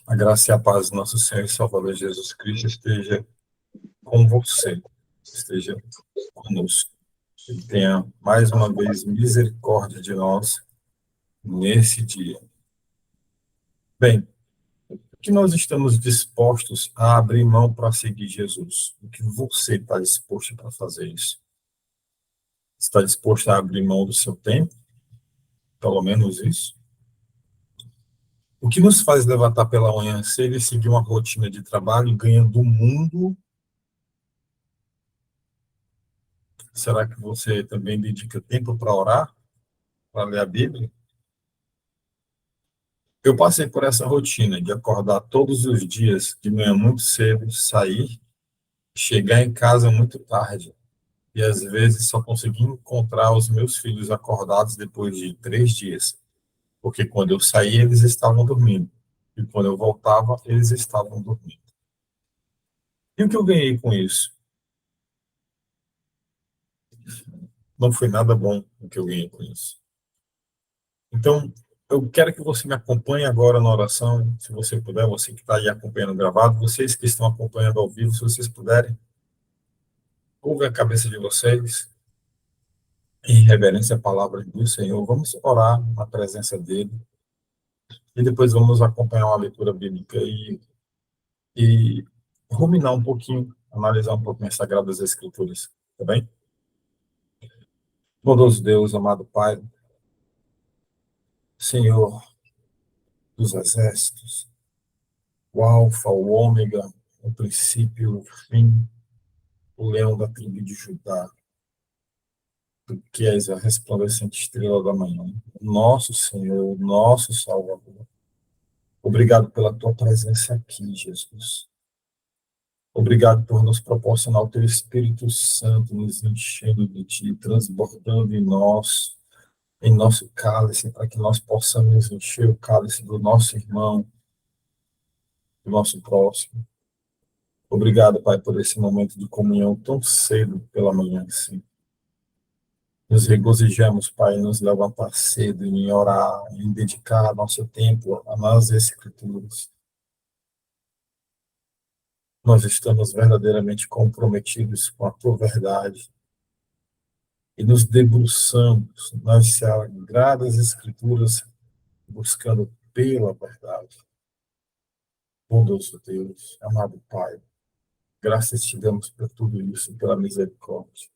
A graça e a paz do nosso Senhor e Salvador Jesus Cristo esteja com você, esteja conosco. Ele tenha mais uma vez misericórdia de nós nesse dia. Bem, o que nós estamos dispostos a abrir mão para seguir Jesus? O que você está disposto para fazer isso? Está disposto a abrir mão do seu tempo? Pelo menos isso? O que nos faz levantar pela manhã cedo e seguir uma rotina de trabalho ganhando o mundo? Será que você também dedica tempo para orar, para ler a Bíblia? Eu passei por essa rotina de acordar todos os dias de manhã muito cedo, sair, chegar em casa muito tarde. E às vezes só consegui encontrar os meus filhos acordados depois de 3 dias. Porque quando eu saía, eles estavam dormindo. E quando eu voltava, eles estavam dormindo. E o que eu ganhei com isso? Não foi nada bom o que eu ganhei com isso. Então, eu quero que você me acompanhe agora na oração, se você puder, você que está aí acompanhando gravado, vocês que estão acompanhando ao vivo, se vocês puderem, ouve a cabeça de vocês, em reverência à palavra do Senhor, vamos orar na presença dEle, e depois vamos acompanhar uma leitura bíblica e ruminar um pouquinho, analisar um pouquinho as Sagradas Escrituras, tá bem? Bondoso Deus, amado Pai, Senhor dos exércitos, o Alfa, o Ômega, o princípio, o fim, o leão da tribo de Judá, tu que és a resplandecente estrela da manhã, nosso Senhor, nosso Salvador. Obrigado pela tua presença aqui, Jesus. Obrigado por nos proporcionar o teu Espírito Santo nos enchendo de ti, transbordando em nosso cálice, para que nós possamos encher o cálice do nosso irmão, do nosso próximo. Obrigado, Pai, por esse momento de comunhão tão cedo pela manhã, assim. Nos regozijamos, Pai, em nos levantar cedo, em orar, em dedicar nosso tempo às Escrituras. Nós estamos verdadeiramente comprometidos com a Tua verdade e nos debruçamos nas Sagradas Escrituras, buscando pela verdade. Bondoso Deus, amado Pai, graças te damos por tudo isso, pela misericórdia.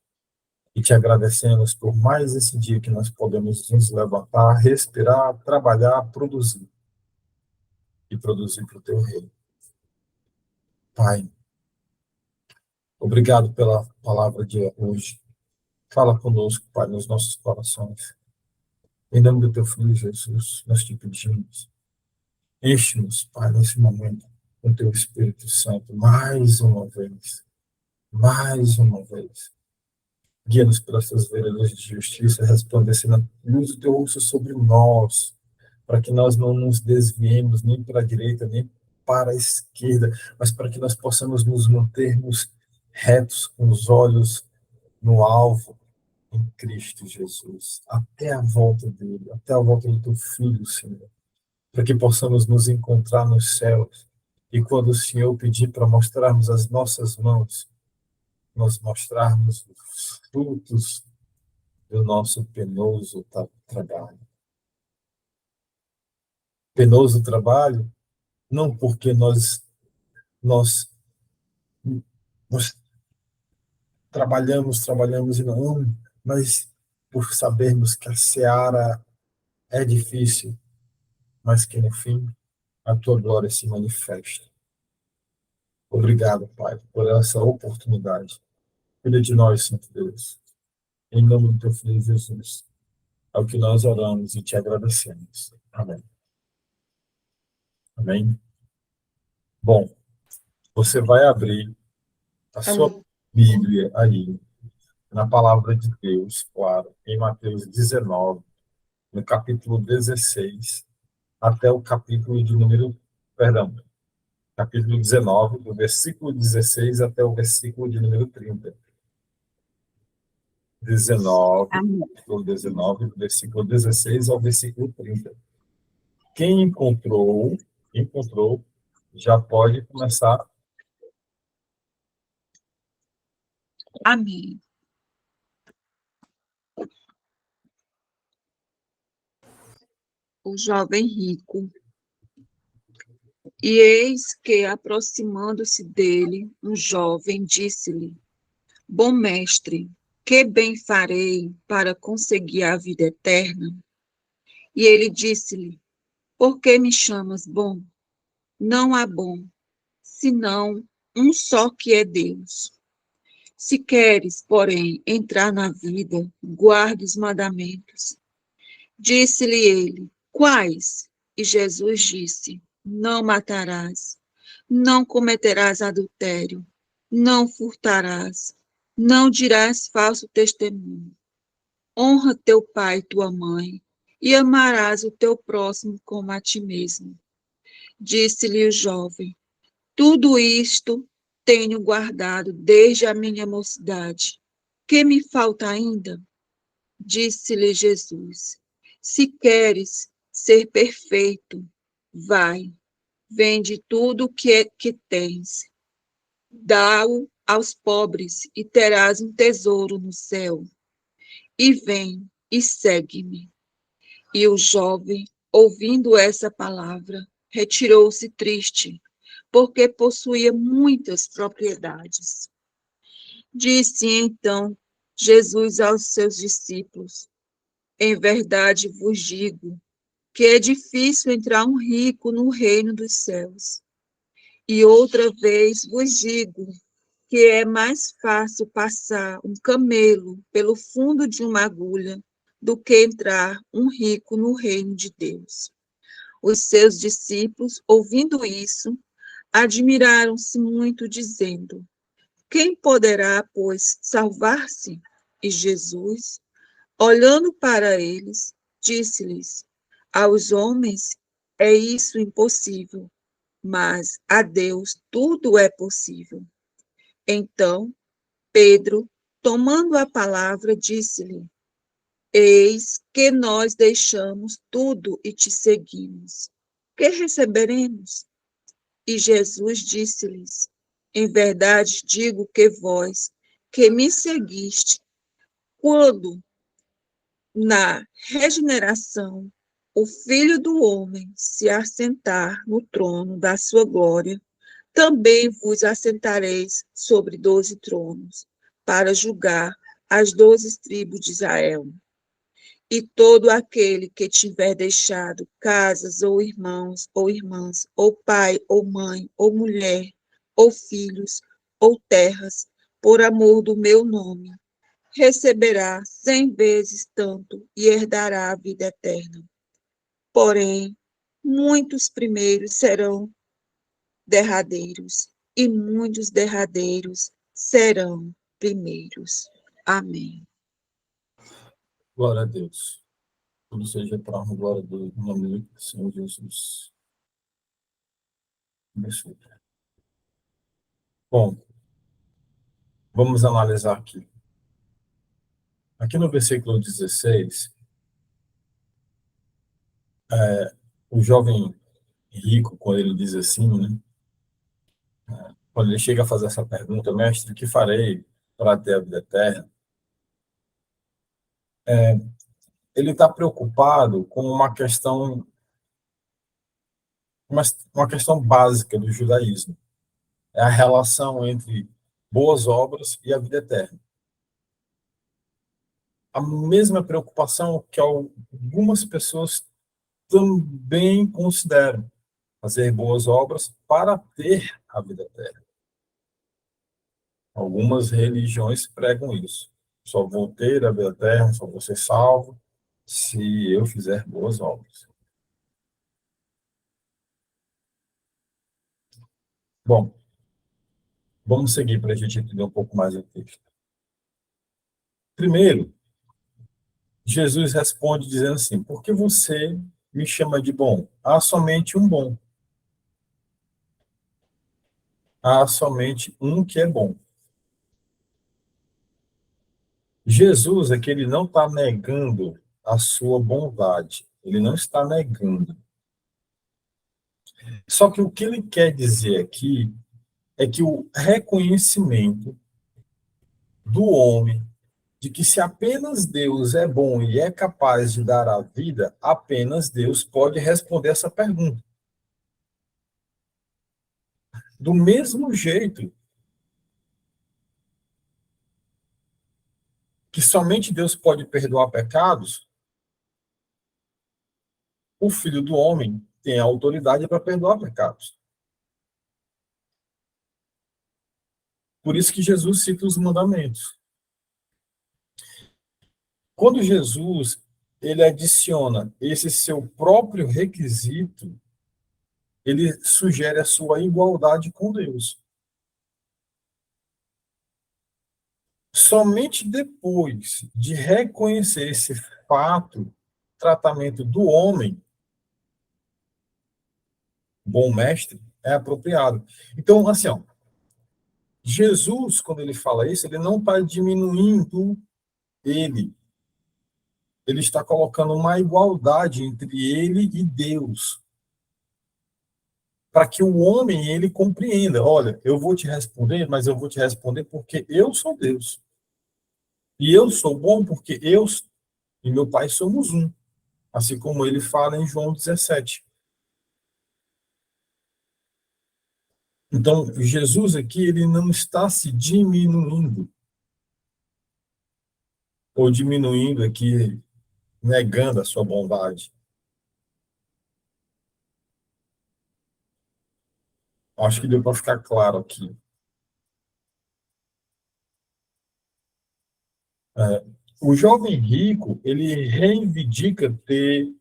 E te agradecemos por mais esse dia que nós podemos nos levantar, respirar, trabalhar, produzir. E produzir para o teu reino. Pai, obrigado pela palavra de hoje. Fala conosco, Pai, nos nossos corações. Em nome do teu Filho Jesus, nós te pedimos. Enche-nos, Pai, nesse momento, com teu Espírito Santo, mais uma vez. Mais uma vez. Guia-nos pelas tuas veredas de justiça, resplandecendo a luz do teu rosto sobre nós, para que nós não nos desviemos nem para a direita, nem para a esquerda, mas para que nós possamos nos mantermos retos, com os olhos no alvo, em Cristo Jesus, até a volta dele, até a volta do teu Filho, Senhor, para que possamos nos encontrar nos céus, e quando o Senhor pedir para mostrarmos as nossas mãos, nós mostrarmos os frutos do nosso penoso trabalho. Penoso trabalho, não porque nós, nós trabalhamos e não, mas por sabermos que a seara é difícil, mas que no fim a tua glória se manifesta. Obrigado, Pai, por essa oportunidade. Cuida de nós, Santo Deus. Em nome do teu Filho Jesus, é o que nós oramos e te agradecemos. Amém. Amém. Bom, você vai abrir a sua Amém. Bíblia aí, na palavra de Deus, claro, em Mateus 19, no capítulo 16, até o capítulo de número, perdão, capítulo 19, do versículo 16 até o versículo de número 30. 19, Amém. capítulo 19, do versículo 16 ao versículo 30. Quem encontrou, Encontrou, já pode começar. Amém. O jovem rico. E eis que, aproximando-se dele, um jovem disse-lhe: Bom mestre, que bem farei para conseguir a vida eterna? E ele disse-lhe: Por que me chamas bom? Não há bom, senão um só que é Deus. Se queres, porém, entrar na vida, guarda os mandamentos. Disse-lhe ele: Quais? E Jesus disse: Não matarás, não cometerás adultério, não furtarás, não dirás falso testemunho. Honra teu pai e tua mãe, e amarás o teu próximo como a ti mesmo. Disse-lhe o jovem: Tudo isto tenho guardado desde a minha mocidade. Que me falta ainda? Disse-lhe Jesus: Se queres ser perfeito, vai, vende tudo que tens, dá-o aos pobres e terás um tesouro no céu. E vem e segue-me. E o jovem, ouvindo essa palavra, retirou-se triste, porque possuía muitas propriedades. Disse então Jesus aos seus discípulos: Em verdade vos digo que é difícil entrar um rico no reino dos céus. E outra vez vos digo que é mais fácil passar um camelo pelo fundo de uma agulha do que entrar um rico no reino de Deus. Os seus discípulos, ouvindo isso, admiraram-se muito, dizendo: Quem poderá, pois, salvar-se? E Jesus, olhando para eles, disse-lhes: Aos homens é isso impossível, mas a Deus tudo é possível. Então, Pedro, tomando a palavra, disse-lhe: Eis que nós deixamos tudo e te seguimos. Que receberemos? E Jesus disse-lhes: Em verdade digo que vós, que me seguiste, quando na regeneração o Filho do Homem se assentar no trono da sua glória, também vos assentareis sobre 12 tronos, para julgar as 12 tribos de Israel. E todo aquele que tiver deixado casas, ou irmãos, ou irmãs, ou pai, ou mãe, ou mulher, ou filhos, ou terras, por amor do meu nome, receberá 100 vezes tanto e herdará a vida eterna. Porém, muitos primeiros serão derradeiros, e muitos derradeiros serão primeiros. Amém. Glória a Deus. Tudo seja para a honra e glória do nome do Senhor Jesus. Abençoe. Bom, vamos analisar aqui. Aqui no versículo 16, o jovem rico, quando ele diz assim, né? Quando ele chega a fazer essa pergunta: Mestre, o que farei para ter a vida eterna? Ele está preocupado com uma questão básica do judaísmo. É a relação entre boas obras e a vida eterna. A mesma preocupação que algumas pessoas também consideram: fazer boas obras para ter a vida eterna. Algumas religiões pregam isso. Só vou ter a vida eterna, só vou ser salvo se eu fizer boas obras. Bom, vamos seguir para a gente entender um pouco mais o texto. Primeiro, Jesus responde dizendo assim: Por que você me chama de bom? Há somente um bom. Há somente um que é bom. Jesus é que ele não está negando a sua bondade. Ele não está negando. Só que o que ele quer dizer aqui é que o reconhecimento do homem de que se apenas Deus é bom e é capaz de dar a vida, apenas Deus pode responder essa pergunta. Do mesmo jeito que somente Deus pode perdoar pecados, o Filho do Homem tem a autoridade para perdoar pecados. Por isso que Jesus cita os mandamentos. Quando Jesus ele adiciona esse seu próprio requisito, ele sugere a sua igualdade com Deus. Somente depois de reconhecer esse fato, tratamento do homem, bom mestre, é apropriado. Então, assim, ó, Jesus, quando ele fala isso, ele não está diminuindo ele. Ele está colocando uma igualdade entre ele e Deus. Para que o homem, ele compreenda. Olha, eu vou te responder, mas eu vou te responder porque eu sou Deus. E eu sou bom porque eu e meu Pai somos um. Assim como ele fala em João 17. Então, Jesus aqui, ele não está se diminuindo, ou diminuindo aqui, negando a sua bondade. Acho que deu para ficar claro aqui. É, o jovem rico, ele reivindica ter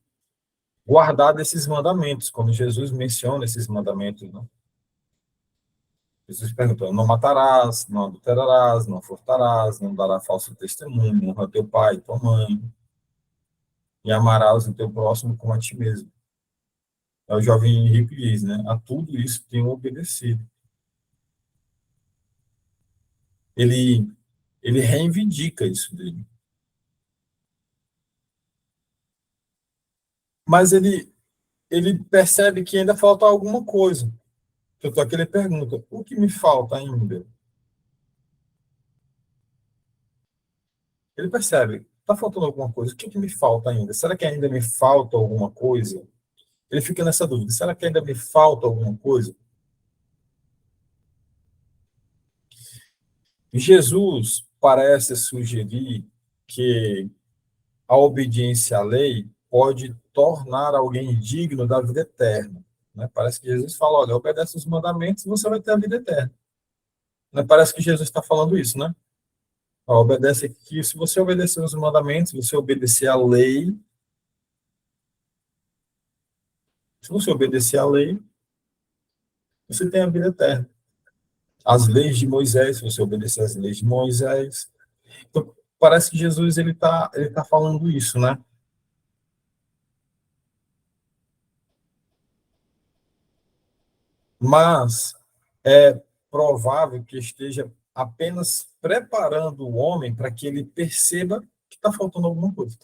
guardado esses mandamentos, quando Jesus menciona esses mandamentos, né? Jesus perguntou, não matarás, não adulterarás, não furtarás, não darás falso testemunho, honra teu pai e tua mãe, e amarás o teu próximo como a ti mesmo. É o jovem rico diz, né? A tudo isso tenho obedecido. Ele, ele reivindica isso dele. Mas ele percebe que ainda falta alguma coisa. Tanto é que ele pergunta, o que me falta ainda? Ele percebe, está faltando alguma coisa, o que me falta ainda? Será que ainda me falta alguma coisa? Ele fica nessa dúvida, será que ainda me falta alguma coisa? Jesus parece sugerir que a obediência à lei pode tornar alguém digno da vida eterna. Né? Parece que Jesus fala, olha, obedece os mandamentos e você vai ter a vida eterna. Né? Parece que Jesus está falando isso, né? Ó, obedece aqui, se você obedecer os mandamentos, você obedecer à lei, se você obedecer à lei, você tem a vida eterna. As leis de Moisés, se você obedecer às leis de Moisés. Então, parece que Jesus ele tá falando isso, né? Mas é provável que esteja apenas preparando o homem para que ele perceba que está faltando alguma coisa.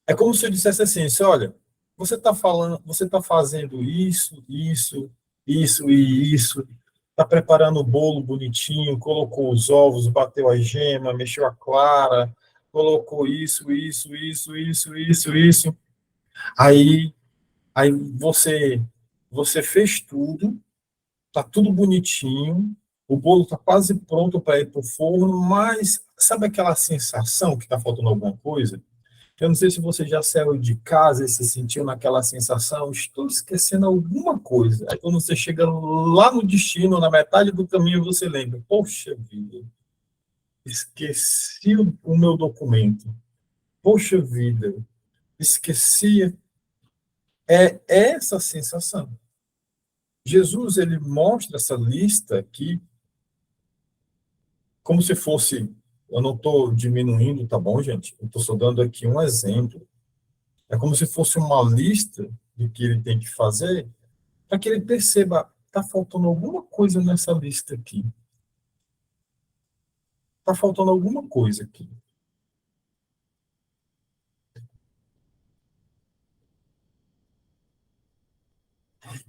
É como se eu dissesse assim, olha, você está falando, você está fazendo isso e isso, está preparando o bolo bonitinho, colocou os ovos, bateu a gema, mexeu a clara, colocou isso. Aí, aí você fez tudo, tá tudo bonitinho, o bolo tá quase pronto para ir para o forno, mas sabe aquela sensação que está faltando alguma coisa? Eu não sei se você já saiu de casa e se sentiu naquela sensação, estou esquecendo alguma coisa. Aí quando você chega lá no destino, na metade do caminho, você lembra, poxa vida, esqueci o meu documento. Poxa vida, esqueci. É essa sensação. Jesus, ele mostra essa lista aqui como se fosse, eu não estou diminuindo, tá bom, gente? Eu estou só dando aqui um exemplo. É como se fosse uma lista do que ele tem que fazer para que ele perceba, está faltando alguma coisa nessa lista aqui. Está faltando alguma coisa aqui.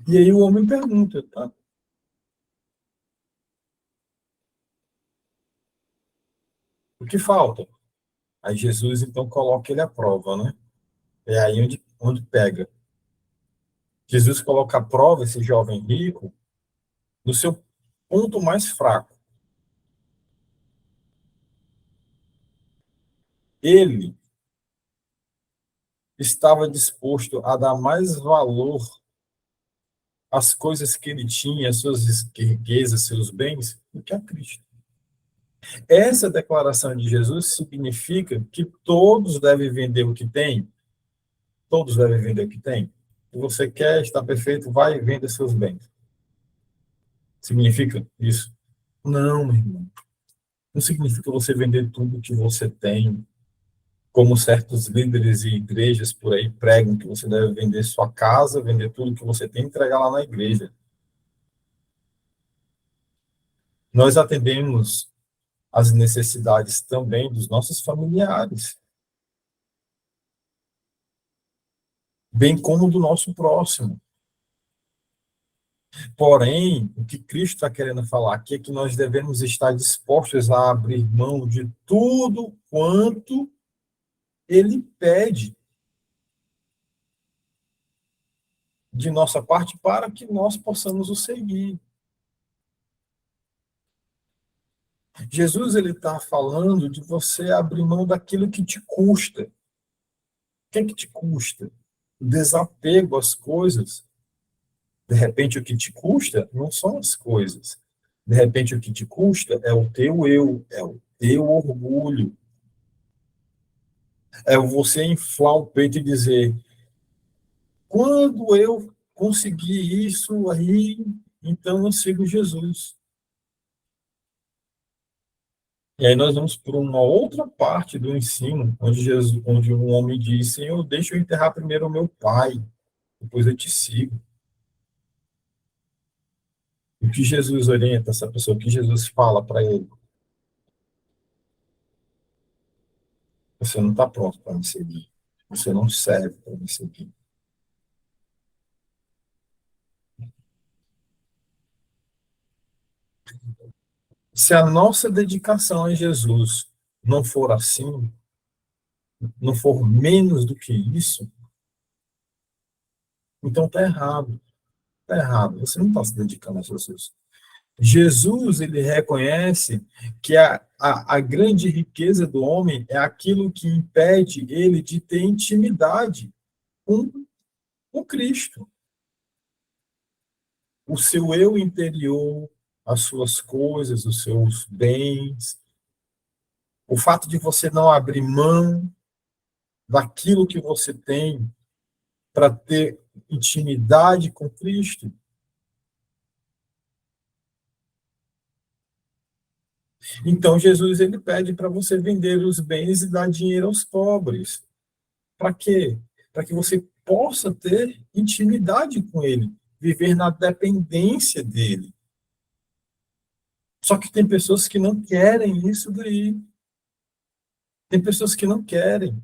E aí o homem pergunta, tá? O que falta? Aí Jesus, então, coloca ele à prova, né? É aí onde pega. Jesus coloca à prova esse jovem rico no seu ponto mais fraco. Ele estava disposto a dar mais valor às coisas que ele tinha, às suas riquezas, seus bens, do que a Cristo. Essa declaração de Jesus significa que todos devem vender o que têm, todos devem vender o que têm. Se você quer estar perfeito, vai e venda seus bens. Significa isso? Não, meu irmão. Não significa você vender tudo que você tem, como certos líderes e igrejas por aí pregam que você deve vender sua casa, vender tudo que você tem e entregar lá na igreja. Nós atendemos às necessidades também dos nossos familiares, bem como do nosso próximo. Porém, o que Cristo está querendo falar aqui é que nós devemos estar dispostos a abrir mão de tudo quanto Ele pede de nossa parte para que nós possamos o seguir. Jesus ele está falando de você abrir mão daquilo que te custa. O que é que te custa? O desapego às coisas. De repente, o que te custa não são as coisas. De repente, o que te custa é o teu eu, é o teu orgulho. É você inflar o peito e dizer: quando eu conseguir isso aí, então eu sigo Jesus. E aí nós vamos para uma outra parte do ensino, onde um homem diz: Senhor, deixa eu enterrar primeiro o meu pai, depois eu te sigo. O que Jesus orienta essa pessoa, o que Jesus fala para ele? Você não está pronto para me seguir. Você não serve para me seguir. Se a nossa dedicação a Jesus não for assim, não for menos do que isso, então está errado. Está errado. Você não está se dedicando a Jesus. Jesus, ele reconhece que a grande riqueza do homem é aquilo que impede ele de ter intimidade com o Cristo. O seu eu interior, as suas coisas, os seus bens, o fato de você não abrir mão daquilo que você tem para ter intimidade com Cristo. Então Jesus ele pede para você vender os bens e dar dinheiro aos pobres. Para quê? Para que você possa ter intimidade com ele, viver na dependência dele. Só que tem pessoas que não querem isso daí. Tem pessoas que não querem.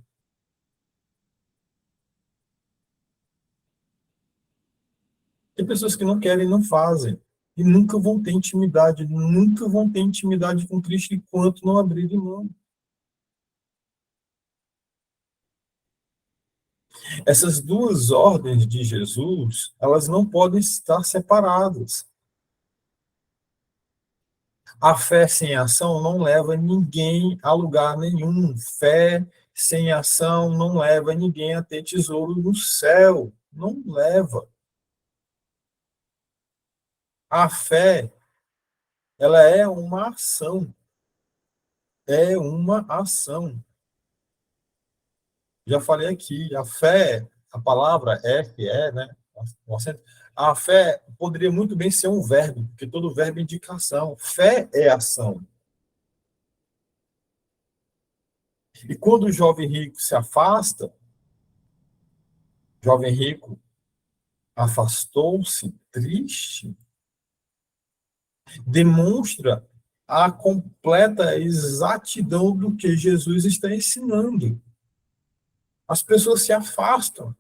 Tem pessoas que não querem e não fazem. E nunca vão ter intimidade, nunca vão ter intimidade com Cristo enquanto não abrirem mão. Essas duas ordens de Jesus, elas não podem estar separadas. A fé sem ação não leva ninguém a lugar nenhum. Fé sem ação não leva ninguém a ter tesouro no céu. Não leva. A fé, ela é uma ação. É uma ação. Já falei aqui, a fé, a palavra F, né? A fé poderia muito bem ser um verbo, porque todo verbo é indicação. Fé é ação. E quando o jovem rico se afasta, o jovem rico afastou-se triste, demonstra a completa exatidão do que Jesus está ensinando. As pessoas se afastam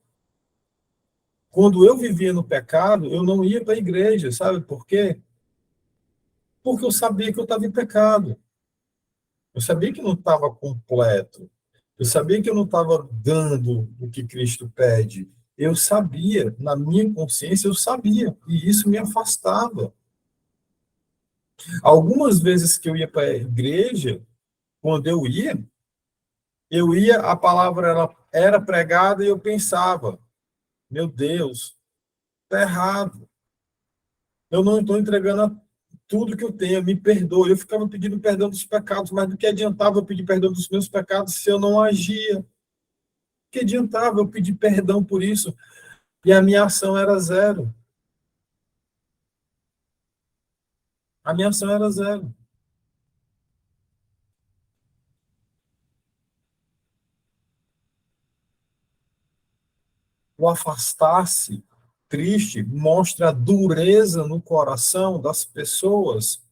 Quando eu vivia no pecado, eu não ia para a igreja, sabe por quê? Porque eu sabia que eu estava em pecado. Eu sabia que não estava completo. Eu sabia que eu não estava dando o que Cristo pede. Eu sabia, na minha consciência, eu sabia, e isso me afastava. Algumas vezes que eu ia para a igreja, quando eu ia, a palavra era pregada e eu pensava, meu Deus, está errado. Eu não estou entregando tudo que eu tenho, me perdoe. Eu ficava pedindo perdão dos pecados, mas do que adiantava eu pedir perdão dos meus pecados se eu não agia? Do que adiantava eu pedir perdão por isso? E a minha ação era zero. A minha ação era zero. O afastar-se triste mostra a dureza no coração das pessoas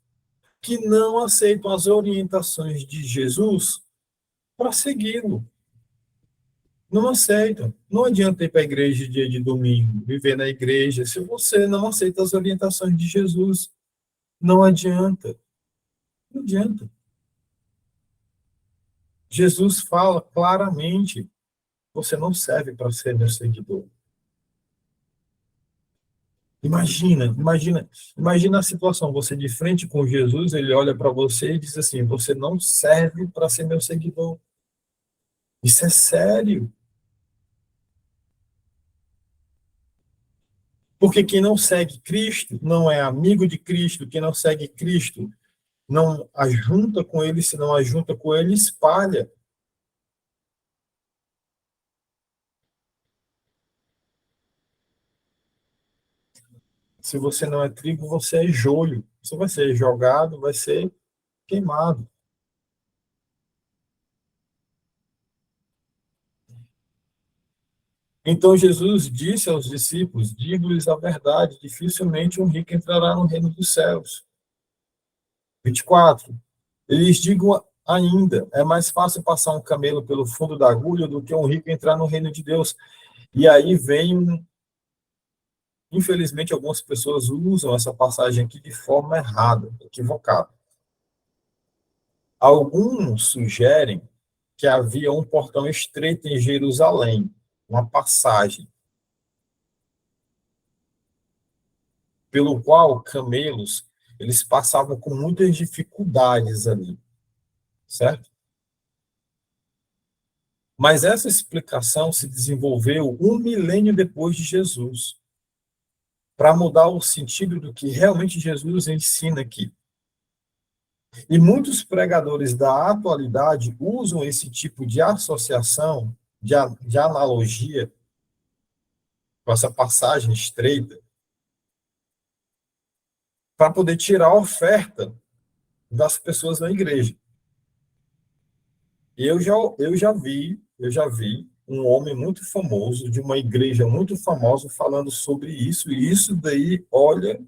que não aceitam as orientações de Jesus para segui-lo. Não aceitam. Não adianta ir para a igreja dia de domingo, viver na igreja, se você não aceita as orientações de Jesus. Não adianta. Não adianta. Jesus fala claramente: você não serve para ser meu seguidor. Imagina a situação, você de frente com Jesus, ele olha para você e diz assim: você não serve para ser meu seguidor. Isso é sério. Porque quem não segue Cristo não é amigo de Cristo, quem não segue Cristo não ajunta com ele, se não ajunta com ele, espalha. Se você não é trigo, você é joio. Você vai ser jogado, vai ser queimado. Então Jesus disse aos discípulos: digo-lhes a verdade, dificilmente um rico entrará no reino dos céus. 24. Eles digam ainda: é mais fácil passar um camelo pelo fundo da agulha do que um rico entrar no reino de Deus. E aí vem, infelizmente, algumas pessoas usam essa passagem aqui de forma errada, equivocada. Alguns sugerem que havia um portão estreito em Jerusalém, uma passagem, pelo qual camelos eles passavam com muitas dificuldades ali, certo? Mas essa explicação se desenvolveu 1 milênio depois de Jesus, para mudar o sentido do que realmente Jesus ensina aqui. E muitos pregadores da atualidade usam esse tipo de associação, de analogia, com essa passagem estreita, para poder tirar a oferta das pessoas na igreja. E eu já vi um homem muito famoso, de uma igreja muito famosa, falando sobre isso, e isso daí, olha,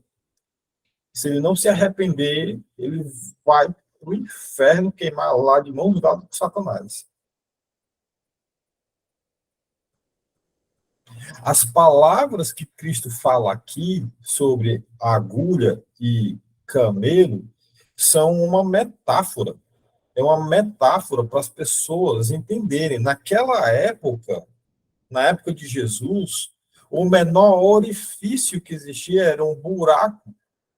se ele não se arrepender, ele vai para o inferno queimar lá de mãos dadas com Satanás. As palavras que Cristo fala aqui sobre agulha e camelo são uma metáfora. É uma metáfora para as pessoas entenderem. Naquela época, na época de Jesus, o menor orifício que existia era um buraco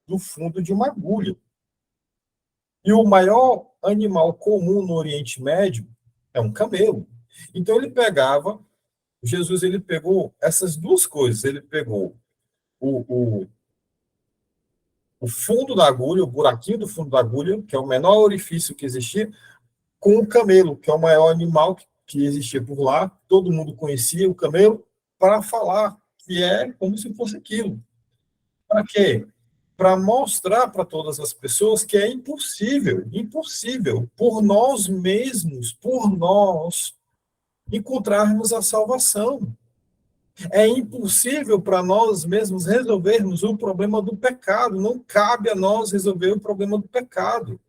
no fundo de uma agulha. E o maior animal comum no Oriente Médio é um camelo. Então Jesus ele pegou essas duas coisas. Ele pegou o, o, o fundo da agulha, o buraquinho do fundo da agulha, que é o menor orifício que existia, com o camelo, que é o maior animal que existia por lá. Todo mundo conhecia o camelo, para falar que é como se fosse aquilo. Para quê? Para mostrar para todas as pessoas que é impossível, por nós mesmos, por nós, encontrarmos a salvação. É impossível para nós mesmos resolvermos o problema do pecado. Não cabe a nós resolver o problema do pecado.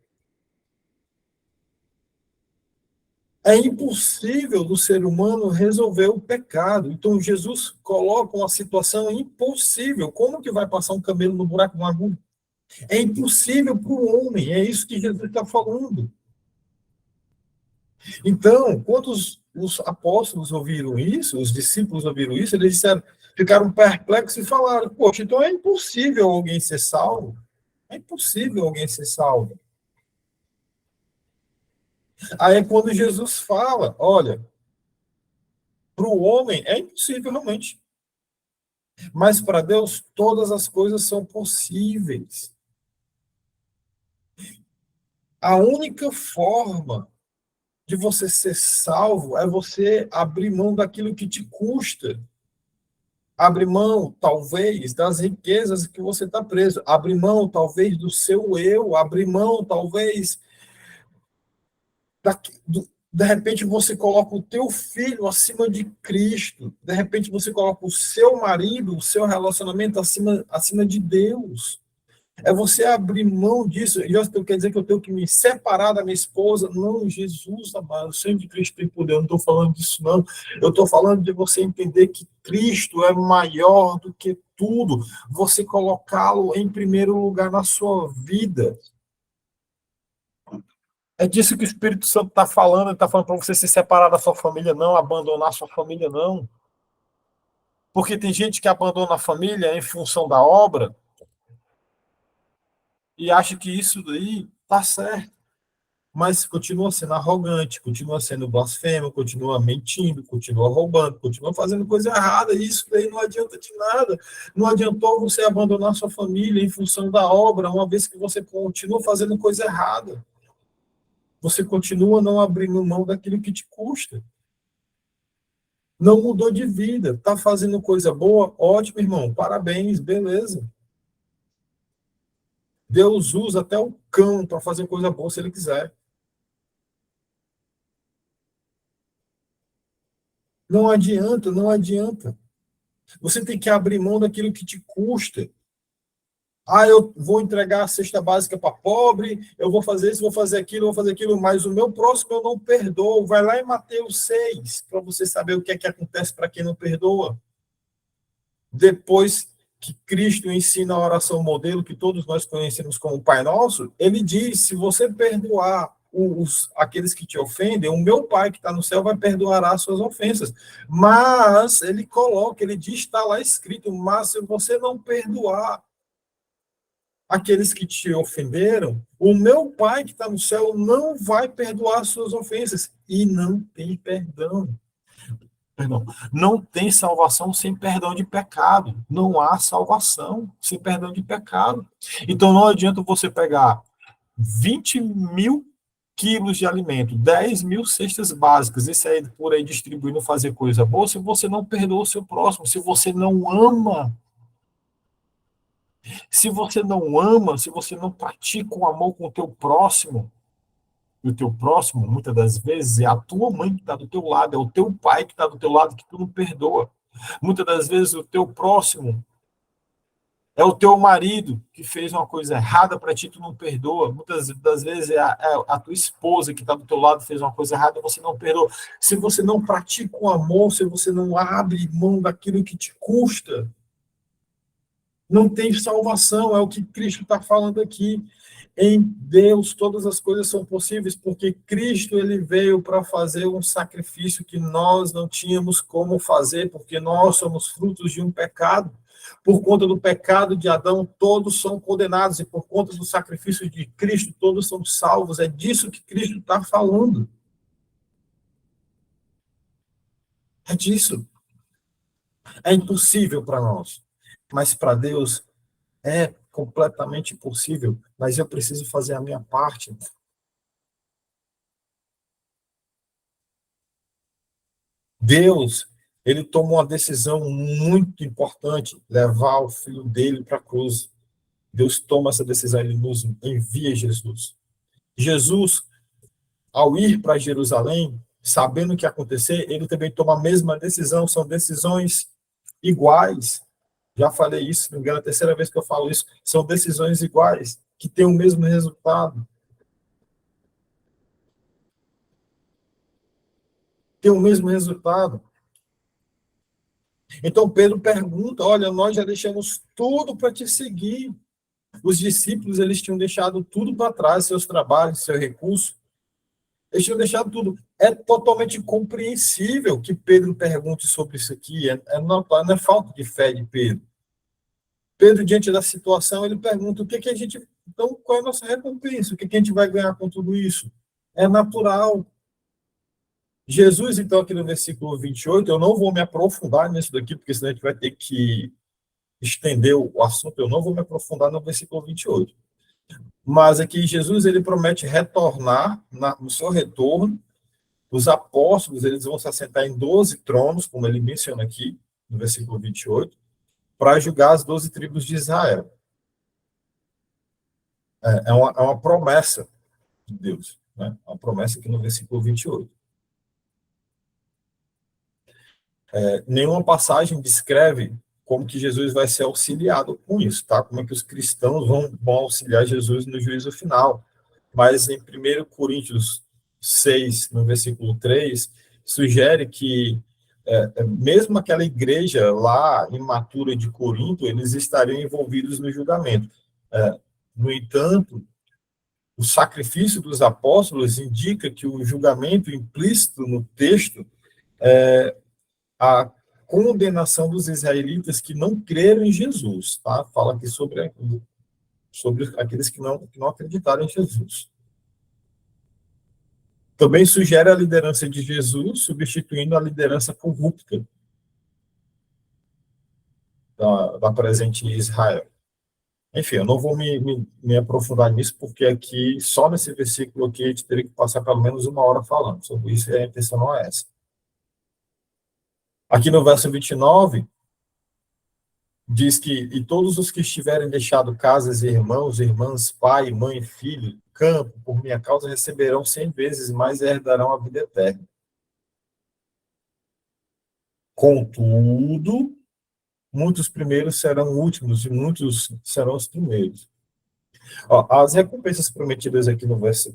É impossível do ser humano resolver o pecado. Então, Jesus coloca uma situação impossível. Como que vai passar um camelo no buraco de uma agulha? É impossível para o homem. É isso que Jesus está falando. Então, quando os apóstolos ouviram isso, os discípulos ouviram isso, eles disseram, ficaram perplexos e falaram, poxa, então é impossível alguém ser salvo? É impossível alguém ser salvo. Aí é quando Jesus fala, olha, para o homem é impossível realmente, mas para Deus todas as coisas são possíveis. A única forma de você ser salvo é você abrir mão daquilo que te custa. Abrir mão, talvez, das riquezas que você está preso. Abrir mão, talvez, do seu eu. Abrir mão, talvez, de repente você coloca o teu filho acima de Cristo. De repente você coloca o seu marido, o seu relacionamento acima de Deus. É você abrir mão disso. E eu quer dizer que eu tenho que me separar da minha esposa? Não, Jesus, amado, o sangue de Cristo tem poder. Eu não estou falando disso, não. Eu estou falando de você entender que Cristo é maior do que tudo. Você colocá-lo em primeiro lugar na sua vida. É disso que o Espírito Santo está falando. Ele está falando para você se separar da sua família, não, abandonar a sua família, não. Porque tem gente que abandona a família em função da obra e acha que isso daí está certo. Mas continua sendo arrogante, continua sendo blasfemo, continua mentindo, continua roubando, continua fazendo coisa errada, e isso daí não adianta de nada. Não adiantou você abandonar sua família em função da obra, uma vez que você continua fazendo coisa errada. Você continua não abrindo mão daquilo que te custa. Não mudou de vida, está fazendo coisa boa, ótimo, irmão, parabéns, beleza. Deus usa até o cão para fazer coisa boa se ele quiser. Não adianta, não adianta. Você tem que abrir mão daquilo que te custa. Ah, eu vou entregar a cesta básica para pobre, eu vou fazer isso, vou fazer aquilo, vou fazer aquilo, mas o meu próximo eu não perdoo. Vai lá em Mateus 6, para você saber o que é que acontece para quem não perdoa. Depois que Cristo ensina a oração modelo, que todos nós conhecemos como Pai Nosso, ele diz, se você perdoar aqueles que te ofendem, o meu Pai que está no céu vai perdoar as suas ofensas. Mas ele coloca, ele diz, está lá escrito, mas se você não perdoar aqueles que te ofenderam, o meu Pai que está no céu não vai perdoar as suas ofensas. E não tem perdão. Perdão. Não tem salvação sem perdão de pecado. Não há salvação sem perdão de pecado. Então não adianta você pegar 20 mil quilos de alimento, 10 mil cestas básicas, e sair por aí distribuindo, fazer coisa boa, se você não perdoa o seu próximo, se você não ama. Se você não ama, se você não pratica o amor com o teu próximo, e o teu próximo, muitas das vezes, é a tua mãe que está do teu lado, é o teu pai que está do teu lado, que tu não perdoa. Muitas das vezes, o teu próximo é o teu marido que fez uma coisa errada para ti, tu não perdoa. Muitas das vezes, é a tua esposa que está do teu lado, fez uma coisa errada, você não perdoa. Se você não pratica o amor, se você não abre mão daquilo que te custa, não tem salvação, é o que Cristo está falando aqui. Em Deus todas as coisas são possíveis, porque Cristo ele veio para fazer um sacrifício que nós não tínhamos como fazer, porque nós somos frutos de um pecado. Por conta do pecado de Adão, todos são condenados, e por conta do sacrifício de Cristo, todos são salvos. É disso que Cristo está falando. É disso. É impossível para nós, mas para Deus é completamente possível, mas eu preciso fazer a minha parte. Deus, ele tomou uma decisão muito importante, levar o filho dele para a cruz. Deus toma essa decisão, ele nos envia Jesus. Jesus, ao ir para Jerusalém, sabendo o que ia acontecer, ele também toma a mesma decisão, são decisões iguais. Já falei isso, não me engano, é a terceira vez que eu falo isso, são decisões iguais, que têm o mesmo resultado. tem o mesmo resultado. Então Pedro pergunta, olha, nós já deixamos tudo para te seguir. Os discípulos, eles tinham deixado tudo para trás, seus trabalhos, seus recursos, eles tinham deixado tudo. É totalmente compreensível que Pedro pergunte sobre isso aqui, não é falta de fé de Pedro. Pedro, diante da situação, ele pergunta, a gente, então, qual é a nossa recompensa? O que a gente vai ganhar com tudo isso? É natural. Jesus, então, aqui no versículo 28, eu não vou me aprofundar nisso daqui, porque senão a gente vai ter que estender o assunto, eu não vou me aprofundar no versículo 28. Mas aqui Jesus, ele promete retornar no seu retorno. Os apóstolos, eles vão se assentar em 12 tronos, como ele menciona aqui, no versículo 28, para julgar as 12 tribos de Israel. É uma promessa de Deus, né? Uma promessa aqui no versículo 28. Nenhuma passagem descreve como que Jesus vai ser auxiliado com isso, tá? Como é que os cristãos vão auxiliar Jesus no juízo final. Mas em 1 Coríntios 6, no versículo 3, sugere que mesmo aquela igreja lá, imatura de Corinto, eles estariam envolvidos no julgamento. No entanto, o sacrifício dos apóstolos indica que o julgamento implícito no texto é a condenação dos israelitas que não creram em Jesus, tá? Fala aqui sobre aqueles que não acreditaram em Jesus. Também sugere a liderança de Jesus, substituindo a liderança corrupta da presente Israel. Enfim, eu não vou me aprofundar nisso, porque aqui, só nesse versículo aqui, a gente teria que passar pelo menos 1 hora falando sobre isso, e a intenção não é essa. Aqui no verso 29, diz que, e todos os que estiverem deixado casas, irmãos, irmãs, pai, mãe, filho, campo, por minha causa, receberão 100 vezes mais e herdarão a vida eterna. Contudo, muitos primeiros serão últimos e muitos serão os primeiros. Ó, as recompensas prometidas aqui no verso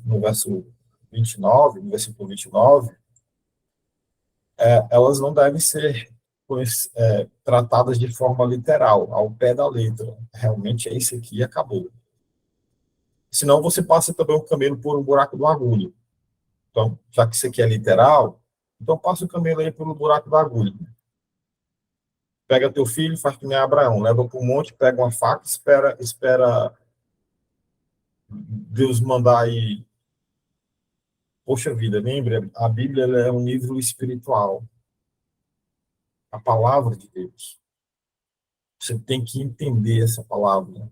29, no versículo 29, elas não devem ser tratadas de forma literal, ao pé da letra. Realmente é isso aqui e acabou. Senão você passa também o camelo por um buraco do agulha. Então, já que isso aqui é literal, então passa o camelo aí pelo buraco da agulha. Pega teu filho, faz que nem Abraão, leva para o monte, pega uma faca, espera Deus mandar aí. Poxa vida, lembre, a Bíblia é um livro espiritual, a palavra de Deus. Você tem que entender essa palavra,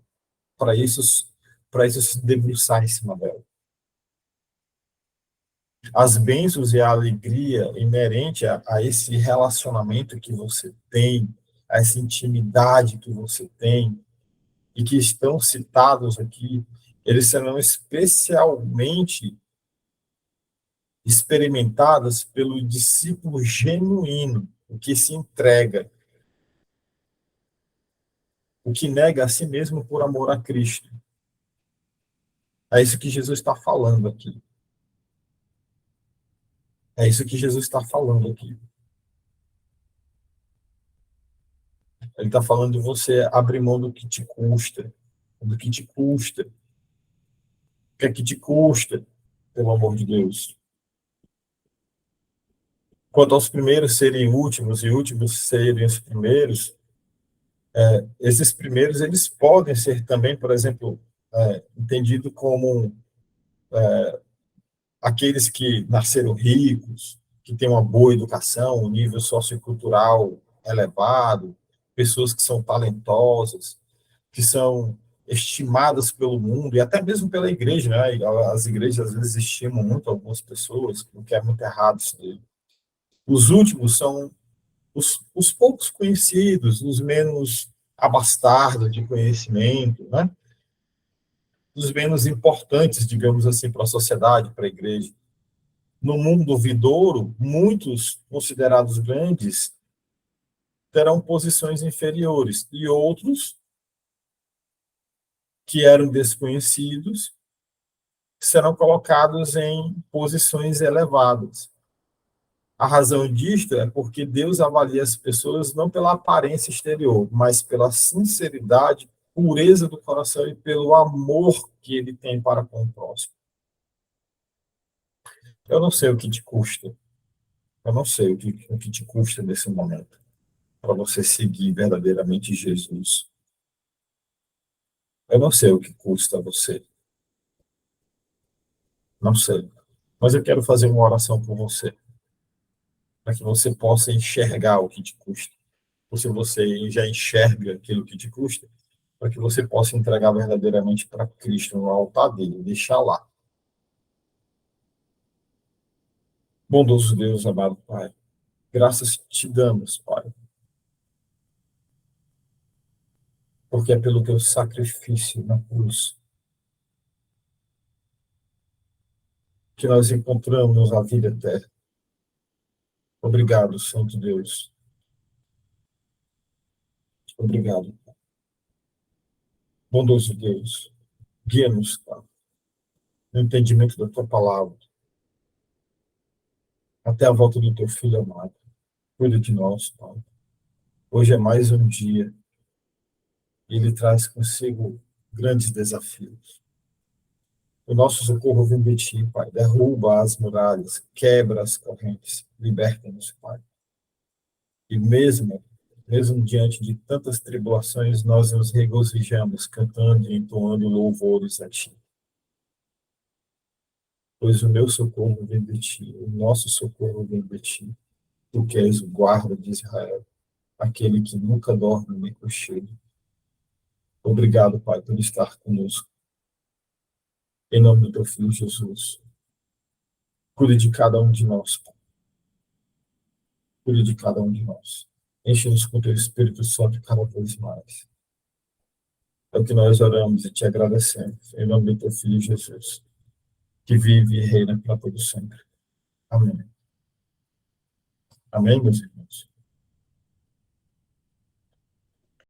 para isso se debruçar em cima dela. As bênçãos e a alegria inerente a esse relacionamento que você tem, a essa intimidade que você tem, e que estão citados aqui, eles serão especialmente experimentadas pelo discípulo genuíno, o que se entrega, o que nega a si mesmo por amor a Cristo. É isso que Jesus está falando aqui. É isso que Jesus está falando aqui. Ele está falando de você abrir mão do que te custa. Do que te custa. O que é que te custa, pelo amor de Deus? Quanto aos primeiros serem últimos e últimos serem os primeiros, esses primeiros eles podem ser também, por exemplo, entendido como aqueles que nasceram ricos, que têm uma boa educação, um nível sociocultural elevado, pessoas que são talentosas, que são estimadas pelo mundo e até mesmo pela igreja, né? As igrejas às vezes estimam muito algumas pessoas, o que é muito errado isso daí. Os últimos são os poucos conhecidos, os menos abastardos de conhecimento, né? Os menos importantes, digamos assim, para a sociedade, para a igreja. No mundo vindouro, muitos considerados grandes terão posições inferiores e outros que eram desconhecidos serão colocados em posições elevadas. A razão disto é porque Deus avalia as pessoas não pela aparência exterior, mas pela sinceridade, pureza do coração e pelo amor que ele tem para com o próximo. Eu não sei o que te custa, eu não sei o que te custa nesse momento, para você seguir verdadeiramente Jesus. Eu não sei o que custa a você, não sei. Mas eu quero fazer uma oração por você, para que você possa enxergar o que te custa. Ou se você já enxerga aquilo que te custa, para que você possa entregar verdadeiramente para Cristo no altar dele, deixar lá. Bondoso Deus, amado Pai, graças te damos, Pai, porque é pelo teu sacrifício na cruz que nós encontramos a vida eterna. Obrigado, Santo Deus. Obrigado. Bondoso Deus, guia-nos, Pai, no entendimento da tua palavra, até a volta do teu filho amado. Cuida de nós, Pai. Hoje é mais um dia e ele traz consigo grandes desafios. O nosso socorro vem de ti, Pai. Derruba as muralhas, quebra as correntes, liberta-nos, Pai. E mesmo diante de tantas tribulações, nós nos regozijamos, cantando e entoando louvores a ti. Pois o meu socorro vem de ti, o nosso socorro vem de ti. Tu que és o guarda de Israel, aquele que nunca dorme nem cochila. Obrigado, Pai, por estar conosco. Em nome do teu Filho Jesus. Cuide de cada um de nós, Pai. Cuide de cada um de nós. Enche-nos com teu Espírito Santo cada vez mais. É o que nós oramos e te agradecemos. Em nome do teu Filho Jesus, que vive e reina para todo sempre. Amém. Amém, meus irmãos.